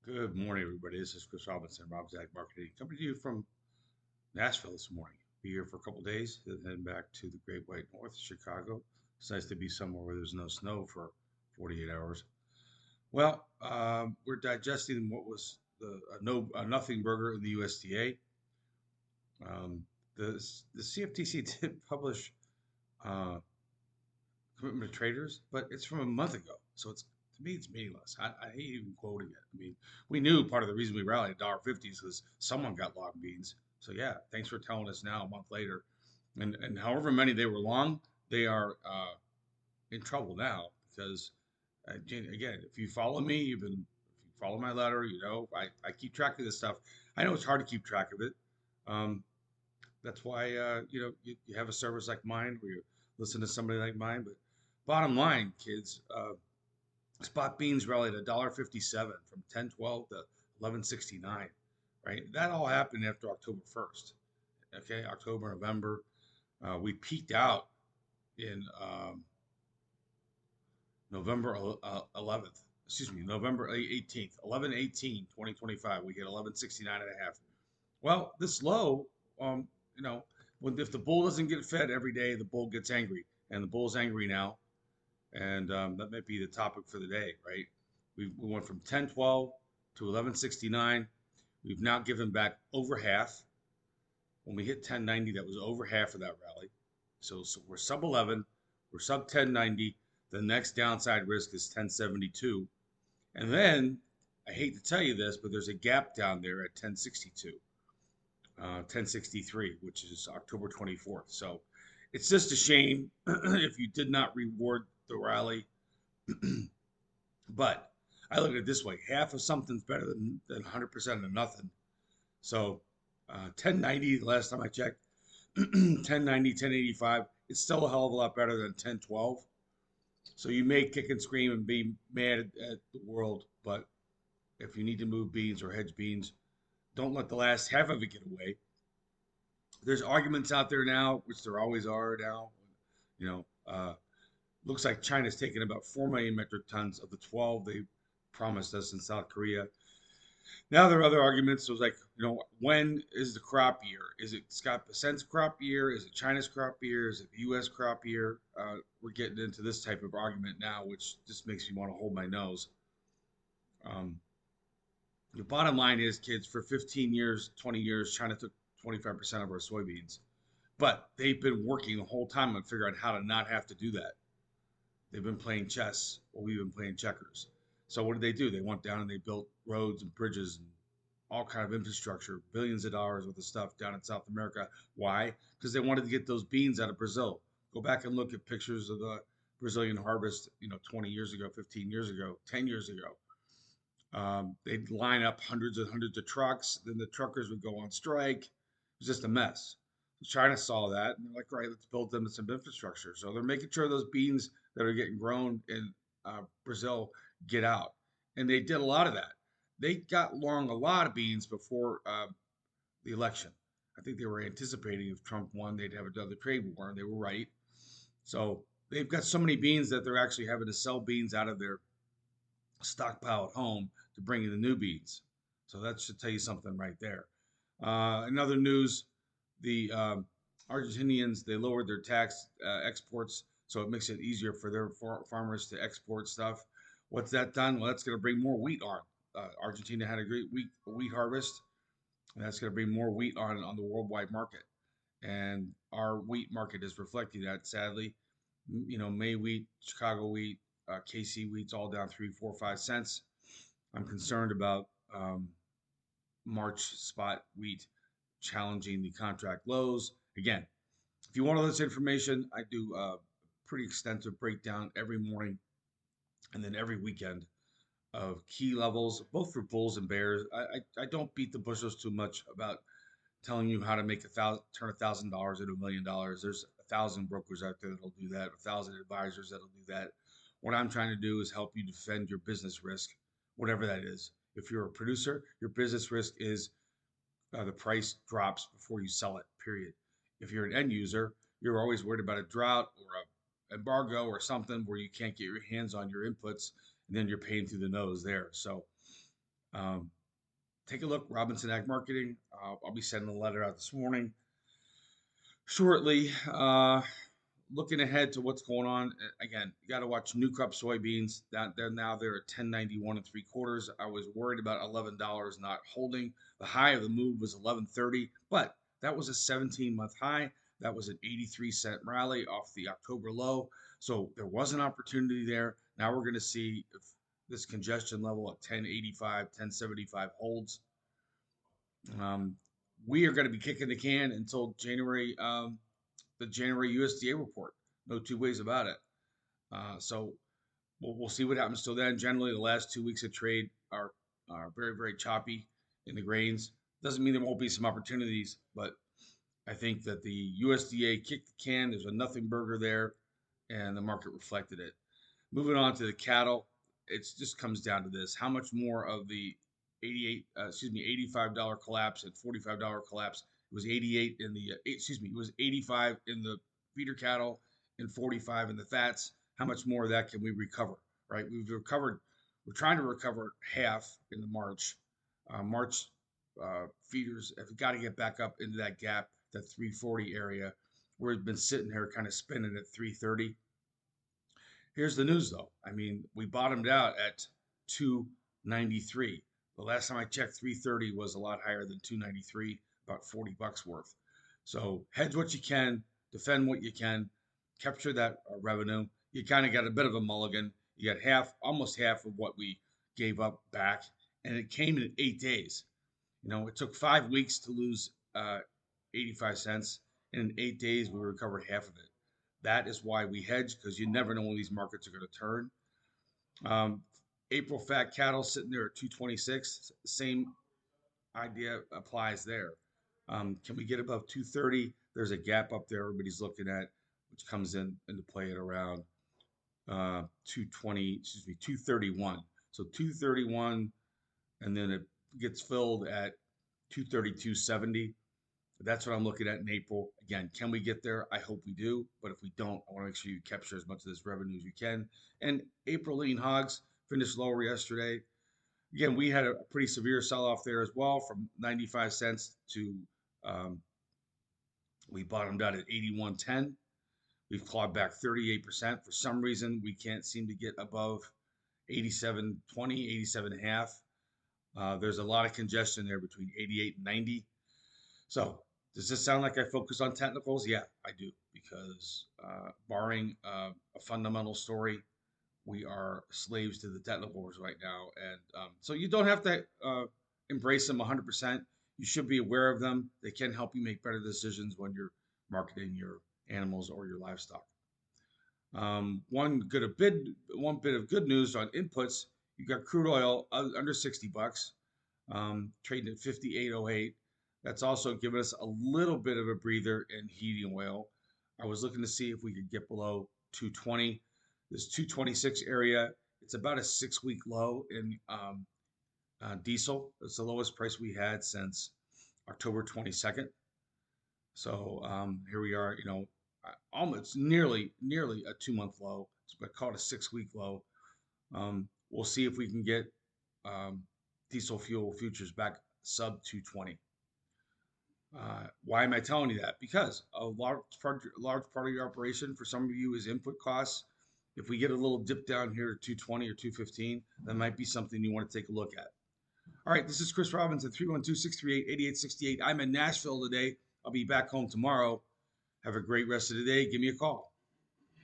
Good morning, everybody. This is Chris Robinson, Rob's Ag Marketing, coming to you from Nashville this morning. Be here for a couple days, then head back to the Great White North, Chicago. It's nice to be somewhere where there's no snow for 48 hours. Well, we're digesting what was a nothing burger in the USDA. Um, the CFTC did publish uh, commitment to traders, but it's from a month ago, so it's to me it's meaningless. I hate even quoting it. I mean, we knew part of the reason we rallied $1.50 is because someone got long beans. So yeah, thanks for telling us now a month later. And however many they were long, they are in trouble now because again, if you follow me, if you follow my letter, I keep track of this stuff. I know it's hard to keep track of it. Um, that's why you have a service like mine where you listen to somebody like mine. But bottom line, kids, spot beans rallied $1.57 from 10.12 to 11.69. Right, that all happened after October 1st. Okay, October, November. We peaked out in November 11th. Excuse me, November 18th, 11/18, 2025. We hit 11.69 and a half. Well, this low, um, you know, if the bull doesn't get fed every day, the bull gets angry, and the bull's angry now, and that might be the topic for the day, right? We went from 10.12 to 11.69. We've now given back over half. When we hit 10.90, that was over half of that rally. So we're sub 11, we're sub 10.90. The next downside risk is 10.72, and then I hate to tell you this, but there's a gap down there at 10.62. 1063, which is October 24th. So it's just a shame if you did not reward the rally. But I look at it this way: half of something's better than 100% of nothing. So 1090, the last time I checked, 1090, 1085, it's still a hell of a lot better than 1012. So you may kick and scream and be mad at the world, but if you need to move beans or hedge beans, don't let the last half of it get away. There's arguments out there now, which there always are now. You know, looks like China's taken about 4 million metric tons of the 12 they promised us in South Korea. Now there are other arguments. So it's like, when is the crop year? Is it Scott Bessent's crop year? Is it China's crop year? Is it the U.S. crop year? We're getting into this type of argument now, which just makes me want to hold my nose. Um, the bottom line is, kids, for 15 years, 20 years, China took 25% of our soybeans. But they've been working the whole time on figuring out how to not have to do that. They've been playing chess while we've been playing checkers. So what did they do? They went down and they built roads and bridges and all kind of infrastructure, billions of dollars worth of stuff down in South America. Why? Because they wanted to get those beans out of Brazil. Go back and look at pictures of the Brazilian harvest, 20 years ago, 15 years ago, 10 years ago. They'd line up hundreds and hundreds of trucks. Then the truckers would go on strike. It was just a mess. China saw that and they're like, right, let's build them some infrastructure. So they're making sure those beans that are getting grown in Brazil get out. And they did a lot of that. They got long a lot of beans before the election. I think they were anticipating if Trump won, they'd have another trade war, and they were right. So they've got so many beans that they're actually having to sell beans out of their stockpile at home to bring in the new beans. So that should tell you something right there. In other news, the Argentinians, they lowered their tax exports, so it makes it easier for their farmers to export stuff. What's that done? Well, that's going to bring more wheat on. Argentina had a great wheat harvest, and that's going to bring more wheat on the worldwide market. And our wheat market is reflecting that, sadly. May wheat, Chicago wheat, KC wheat's all down 3, 4, 5 cents. I'm concerned about March spot wheat challenging the contract lows. Again, if you want all this information, I do a pretty extensive breakdown every morning and then every weekend of key levels, both for bulls and bears. I don't beat the bushes too much about telling you how to make turn $1,000 into $1,000,000. There's 1,000 brokers out there that'll do that, 1,000 advisors that'll do that. What I'm trying to do is help you defend your business risk, whatever that is. If you're a producer, your business risk is the price drops before you sell it, period. If you're an end user, you're always worried about a drought or a embargo or something where you can't get your hands on your inputs, and then you're paying through the nose there. So Take a look, Robinson Ag Marketing. I'll be sending a letter out this morning shortly. Looking ahead to what's going on. Again, you got to watch new crop soybeans. They're at 10.91 and 3/4. I was worried about $11 not holding. The high of the move was 11.30, but that was a 17-month high. That was an 83-cent rally off the October low. So there was an opportunity there. Now we're going to see if this congestion level at 10.85, 10.75 holds. We are going to be kicking the can until January, the January USDA report. No two ways about it. So we'll see what happens till then. Generally, the last 2 weeks of trade are very, very choppy in the grains. Doesn't mean there won't be some opportunities, but I think that the USDA kicked the can. There's a nothing burger there, and the market reflected it. Moving on to the cattle, it just comes down to this: how much more of the $85 collapse and $45 collapse? It was 88 in the it was 85 in the feeder cattle and 45 in the fats. How much more of that can we recover? Right, we've recovered. We're trying to recover half in the March. March feeders have got to get back up into that gap, that 340 area, where it's been sitting here kind of spinning at 330. Here's the news, though. I mean, we bottomed out at 293. The last time I checked, 330 was a lot higher than 293, about 40 bucks worth. So hedge what you can, defend what you can, capture that revenue. You kind of got a bit of a mulligan. You got almost half of what we gave up back, and it came in 8 days. It took 5 weeks to lose 85 cents, and in 8 days we recovered half of it. That is why we hedge, because you never know when these markets are going to turn. April fat cattle sitting there at 226. Same idea applies there. Can we get above 230? There's a gap up there everybody's looking at, which comes into play at around 231. So 231, and then it gets filled at 232.70. That's what I'm looking at in April. Again, can we get there? I hope we do. But if we don't, I want to make sure you capture as much of this revenue as you can. And April lean hogs finished lower yesterday. Again, we had a pretty severe sell-off there as well, from 95 cents to we bottomed out at 81.10. We've clawed back 38%. For some reason, we can't seem to get above 87.20, 87.5. There's a lot of congestion there between 88 and 90. So does this sound like I focus on technicals? Yeah, I do, because barring a fundamental story, we are slaves to the technicals right now. And so you don't have to embrace them 100%. You should be aware of them. They can help you make better decisions when you're marketing your animals or your livestock. One bit of good news on inputs: you got crude oil under 60 bucks, trading at 58.08. That's also given us a little bit of a breather in heating oil. I was looking to see if we could get below 220. This 226 area, it's about a 6-week low in diesel. It's the lowest price we had since October 22nd. So here we are, almost nearly a 2-month low. But call it a 6-week low. We'll see if we can get diesel fuel futures back sub 220. Why am I telling you that? Because a large part of your operation for some of you is input costs. If we get a little dip down here to 220 or 215, that might be something you want to take a look at. All right, this is Chris Robinson, 312-638-8868. I'm in Nashville today. I'll be back home tomorrow. Have a great rest of the day. Give me a call.